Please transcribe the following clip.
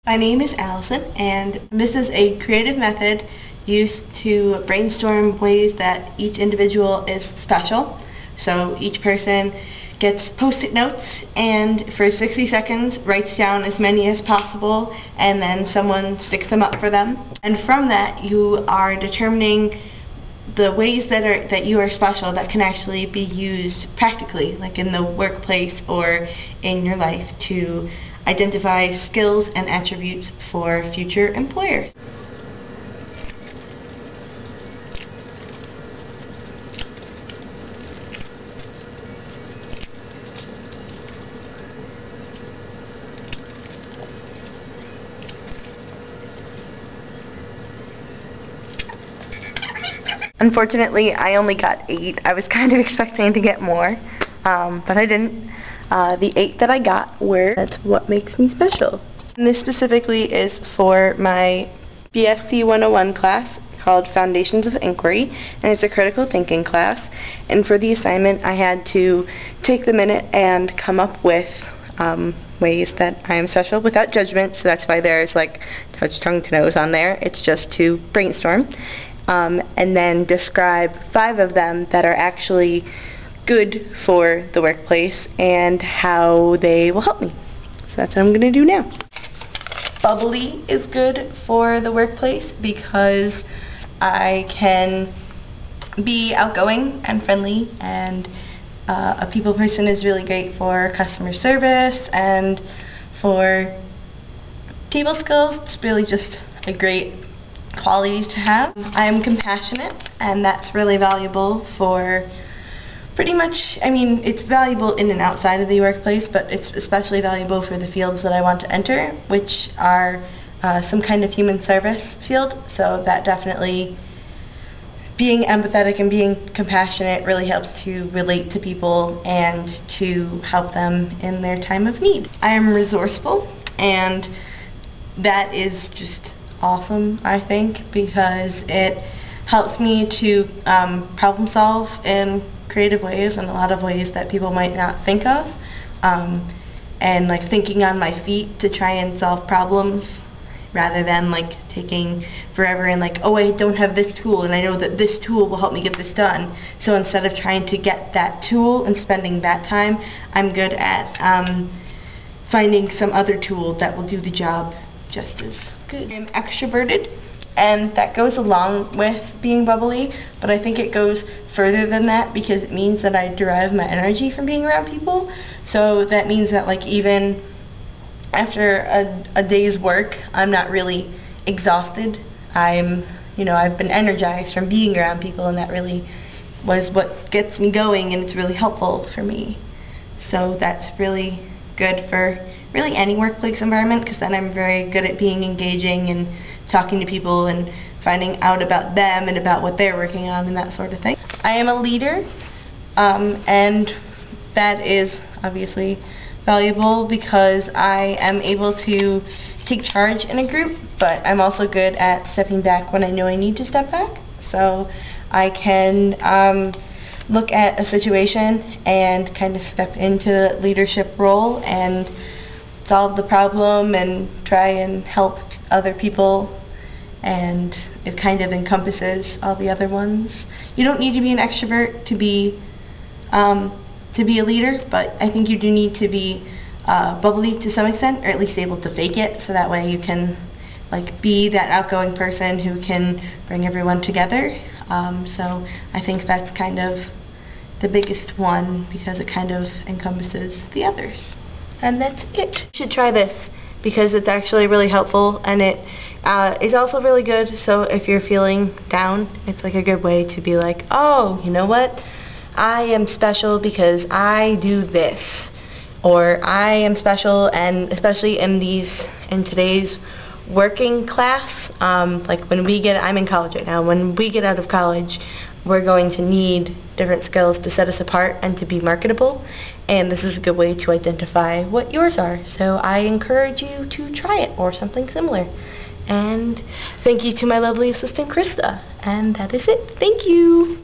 My name is Allison, and this is a creative method used to brainstorm ways that each individual is special. So each person gets post-it notes and for 60 seconds writes down as many as possible, and then someone sticks them up for them. And from that you are determining the ways that you are special that can actually be used practically, like in the workplace or in your life, to identify skills and attributes for future employers. Unfortunately, I only got 8. I was kind of expecting to get more, but I didn't. The 8 that I got were "That's what makes me special." And this specifically is for my bsc101 class called Foundations of Inquiry, and it's a critical thinking class. And for the assignment, I had to take the minute and come up with ways that I am special without judgment, so that's why there's like touch tongue to nose on there. It's just to brainstorm. And then describe 5 of them that are actually good for the workplace and how they will help me. So that's what I'm going to do now. Bubbly is good for the workplace because I can be outgoing and friendly, and a people person is really great for customer service and for table skills. It's really just a great quality to have. I am compassionate, and that's really valuable for pretty much, it's valuable in and outside of the workplace, but it's especially valuable for the fields that I want to enter, which are some kind of human service field. So that definitely, being empathetic and being compassionate really helps to relate to people and to help them in their time of need. I am resourceful, and that is just awesome, I think, because it helps me to problem solve in creative ways, and a lot of ways that people might not think of, and like thinking on my feet to try and solve problems rather than like taking forever and like, oh, I don't have this tool and I know that this tool will help me get this done. So instead of trying to get that tool and spending that time, I'm good at finding some other tool that will do the job just as good. I'm extroverted, and that goes along with being bubbly, but I think it goes further than that because it means that I derive my energy from being around people. So that means that like even after a day's work, I'm not really exhausted. I've been energized from being around people, and that really was what gets me going, and it's really helpful for me. So that's really good for really any workplace environment, because then I'm very good at being engaging and talking to people and finding out about them and about what they're working on and that sort of thing. I am a leader, and that is obviously valuable because I am able to take charge in a group, but I'm also good at stepping back when I know I need to step back. So I can look at a situation and kind of step into the leadership role and solve the problem and try and help other people, and it kind of encompasses all the other ones. You don't need to be an extrovert to be a leader, but I think you do need to be bubbly to some extent, or at least able to fake it, so that way you can like be that outgoing person who can bring everyone together. So I think that's kind of the biggest one because it kind of encompasses the others. And that's it. You should try this because it's actually really helpful, and it is also really good. So if you're feeling down, it's like a good way to be like, oh, you know what? I am special because I do this, or I am special, and especially in today's working class, like when I'm in college right now, when we get out of college, we're going to need different skills to set us apart and to be marketable, and this is a good way to identify what yours are. So I encourage you to try it or something similar. And thank you to my lovely assistant Krista, and that is it. Thank you.